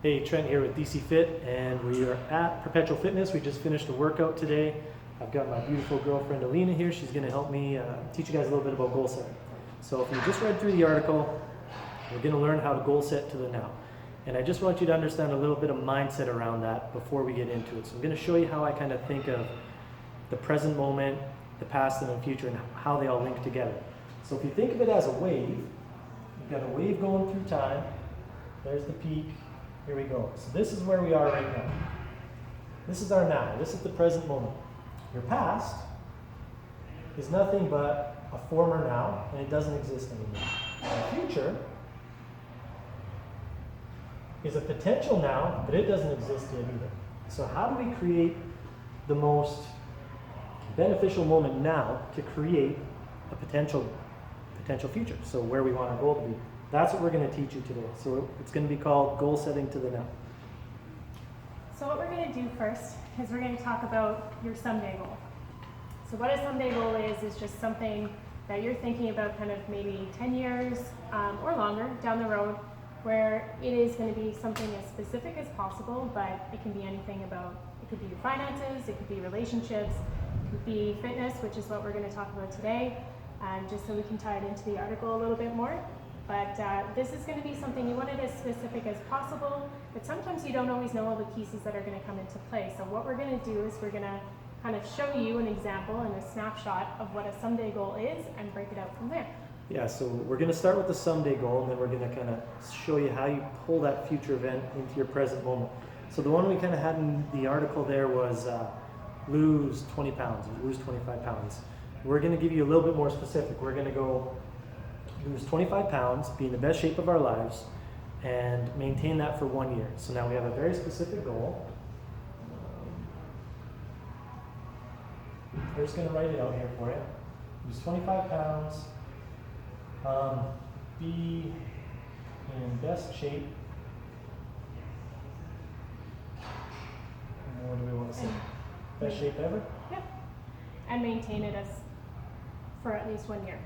Hey, Trent here with DC FIT, and we are at Perpetual Fitness. We just finished a workout today. I've got my beautiful girlfriend Alena here. She's going to help me teach you guys a little bit about goal setting. So if you just read through the article, we're going to learn how to goal set to the now. And I just want you to understand a little bit of mindset around that before we get into it. So I'm going to show you how I kind of think of the present moment, the past, and the future, and how they all link together. So if you think of it as a wave, you've got a wave going through time. There's the peak. Here we go. So this is where we are right now. This is our now. This is the present moment. Your past is nothing but a former now, and it doesn't exist anymore. The future is a potential now, but it doesn't exist yet either. So how do we create the most beneficial moment now to create a potential future? So where we want our goal to be. That's what we're going to teach you today. So it's going to be called goal setting to the now. So what we're going to do first is we're going to talk about your someday goal. So what a someday goal is just something that you're thinking about kind of maybe 10 years or longer down the road, where it is going to be something as specific as possible, but it can be anything about, it could be your finances, it could be relationships, it could be fitness, which is what we're going to talk about today, just so we can tie it into the article a little bit more. But this is going to be something you want it as specific as possible, but sometimes you don't always know all the pieces that are going to come into play. So what we're going to do is we're going to kind of show you an example and a snapshot of what a someday goal is and break it out from there. Yeah, so we're going to start with the someday goal, and then we're going to kind of show you how you pull that future event into your present moment. So the one we kind of had in the article there was lose 20 pounds, lose 25 pounds. We're going to give you a little bit more specific. We're going to go lose 25 pounds, be in the best shape of our lives, and maintain that for 1 year. So now we have a very specific goal. We're just going to write it out here for you. Lose 25 pounds, be in best shape. And what do we want to say? Best shape ever? Yep. And maintain it as for at least 1 year.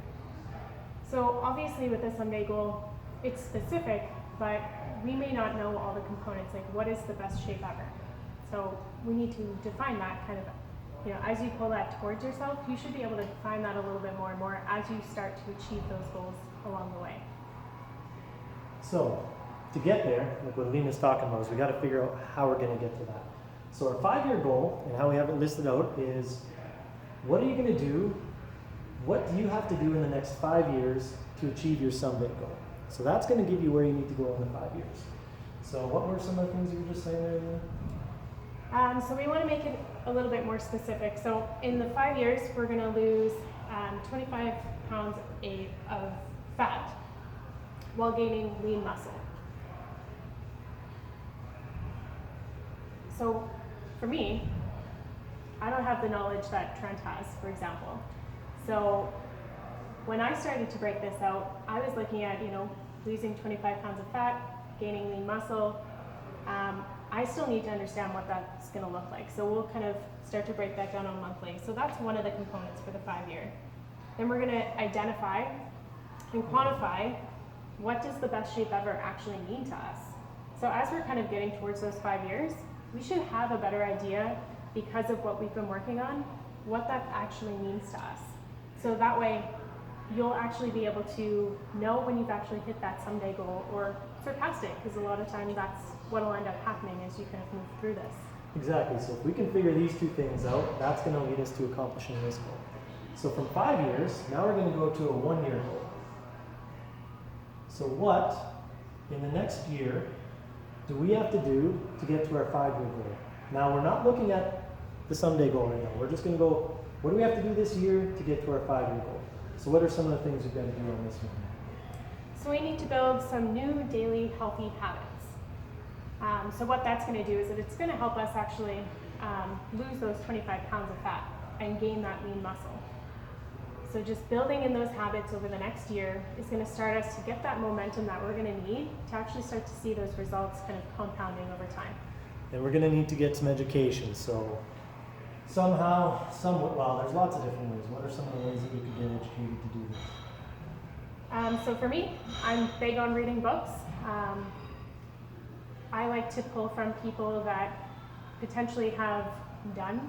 So obviously with the someday goal, it's specific, but we may not know all the components, like what is the best shape ever. So we need to define that kind of, as you pull that towards yourself, you should be able to define that a little bit more and more as you start to achieve those goals along the way. So to get there, like what Alena's talking about, is we got to figure out how we're going to get to that. So our 5-year goal, and how we have it listed out, is what are you going to do? What do you have to do in the next 5 years to achieve your someday goal? So that's going to give you where you need to go in the 5 years. So what were some of the things you were just saying there, Alena? So we want to make it a little bit more specific. So in the 5 years, we're going to lose 25 pounds of fat while gaining lean muscle. So for me, I don't have the knowledge that Trent has, for example. So when I started to break this out, I was looking at, losing 25 pounds of fat, gaining lean muscle. I still need to understand what that's going to look like. So we'll kind of start to break that down on monthly. So that's one of the components for the 5 year. Then we're going to identify and quantify what does the best shape ever actually mean to us. So as we're kind of getting towards those 5 years, we should have a better idea, because of what we've been working on, what that actually means to us. So that way, you'll actually be able to know when you've actually hit that someday goal or surpassed it, because a lot of times that's what will end up happening as you kind of move through this. Exactly. So if we can figure these two things out, that's going to lead us to accomplishing this goal. So from 5 years, now we're going to go to a 1 year goal. So what, in the next year, do we have to do to get to our 5 year goal? Now we're not looking at the someday goal right now. We're just going to go, what do we have to do this year to get to our 5 year goal? So what are some of the things we've got to do on this one? So we need to build some new daily healthy habits. So what that's going to do is that it's going to help us actually lose those 25 pounds of fat and gain that lean muscle. So just building in those habits over the next year is going to start us to get that momentum that we're going to need to actually start to see those results kind of compounding over time. And we're going to need to get some education. So somehow, well, there's lots of different ways. What are some of the ways that we could get educated to do this? So for me, I'm big on reading books. I like to pull from people that potentially have done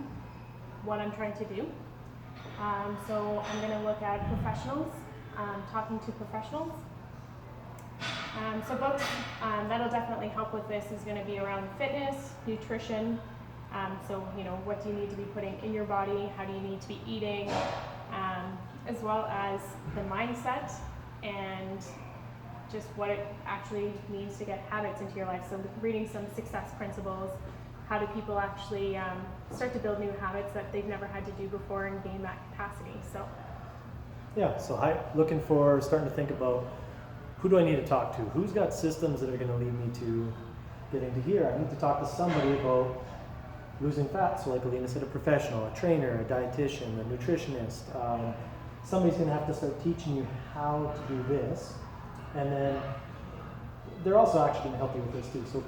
what I'm trying to do. So I'm going to look at professionals, talking to professionals. So books that'll definitely help with this is going to be around fitness, nutrition. So what do you need to be putting in your body? How do you need to be eating? As well as the mindset and just what it actually means to get habits into your life. So reading some success principles. How do people actually start to build new habits that they've never had to do before and gain that capacity? So Yeah, so starting to think about, who do I need to talk to? Who's got systems that are going to lead me to getting to here? I need to talk to somebody about losing fat. So like Alena said, a professional, a trainer, a dietitian, a nutritionist. Somebody's going to have to start teaching you how to do this. And then they're also actually going to help you with this too. So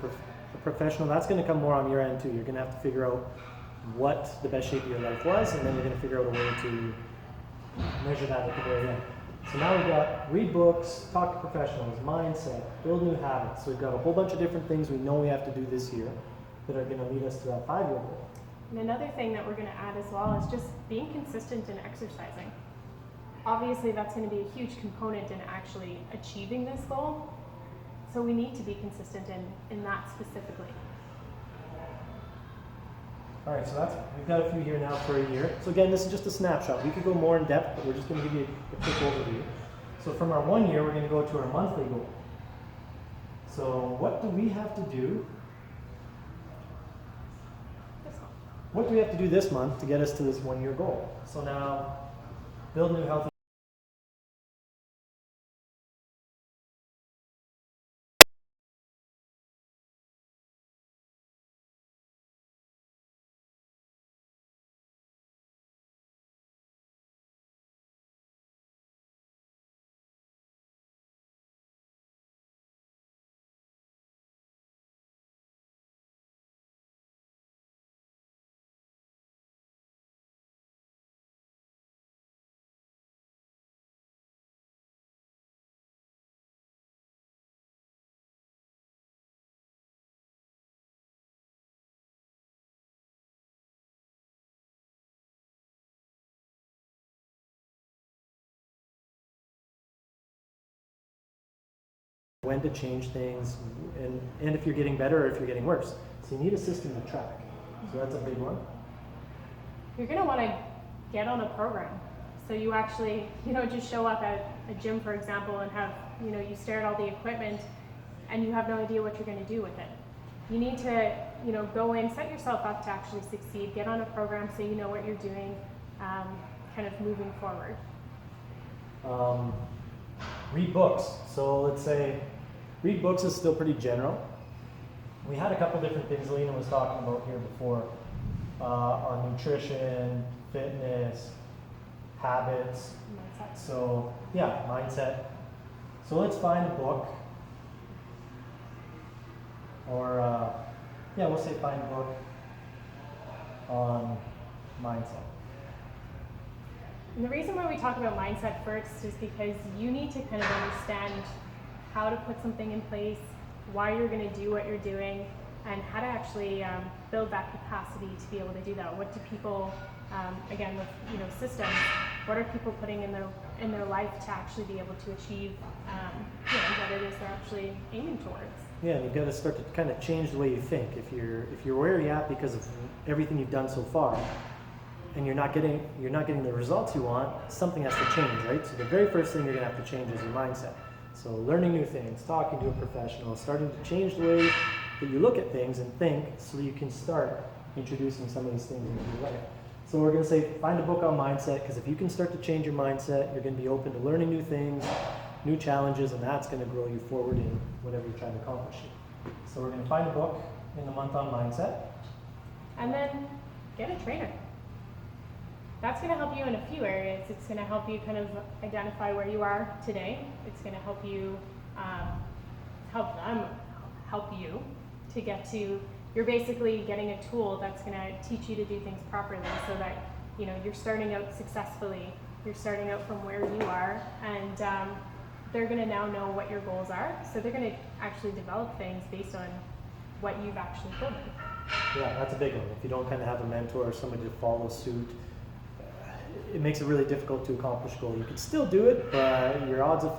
a professional, that's going to come more on your end too. You're going to have to figure out what the best shape of your life was, and then you're going to figure out a way to measure that at the very end. So now we've got read books, talk to professionals, mindset, build new habits. So we've got a whole bunch of different things we know we have to do this year that are going to lead us to that 5-year goal. And another thing that we're going to add as well is just being consistent in exercising. Obviously that's going to be a huge component in actually achieving this goal. So we need to be consistent in that specifically. All right, so we've got a few here now for a year. So again, this is just a snapshot. We could go more in depth, but we're just going to give you a quick overview. So from our 1 year, we're going to go to our monthly goal. So what do we have to do? What do we have to do this month to get us to this 1 year goal? So now, build new healthy. When to change things, and if you're getting better or if you're getting worse. So you need a system to track. So that's a big one. You're going to want to get on a program. So you actually, just show up at a gym, for example, and have, you stare at all the equipment and you have no idea what you're going to do with it. You need to, go in, set yourself up to actually succeed, get on a program so you know what you're doing, kind of moving forward. Read books. So let's say, read books is still pretty general. We had a couple different things Alena was talking about here before on nutrition, fitness, habits. Mindset. So yeah, mindset. So let's find a book, or we'll say find a book on mindset. And the reason why we talk about mindset first is because you need to kind of understand how to put something in place, why you're going to do what you're doing, and how to actually build that capacity to be able to do that. What do people, again with systems, what are people putting in their life to actually be able to achieve what it is they're actually aiming towards? Yeah, and you've got to start to kind of change the way you think. If you're where you're at because of everything you've done so far, and you're not getting the results you want, something has to change, right? So the very first thing you're going to have to change is your mindset. So learning new things, talking to a professional, starting to change the way that you look at things and think, so you can start introducing some of these things into your life. So we're going to say find a book on mindset, because if you can start to change your mindset, you're going to be open to learning new things, new challenges, and that's going to grow you forward in whatever you're trying to accomplish. So we're going to find a book in the month on mindset. And then get a trainer. That's going to help you in a few areas. It's going to help you kind of identify where you are today. It's going to help you, help you to get to, you're basically getting a tool that's going to teach you to do things properly, so that you're starting out successfully. You're starting out from where you are, and they're going to now know what your goals are. So they're going to actually develop things based on what you've actually proven. Yeah, that's a big one. If you don't kind of have a mentor or somebody to follow suit, it makes it really difficult to accomplish goal. You can still do it, but your odds of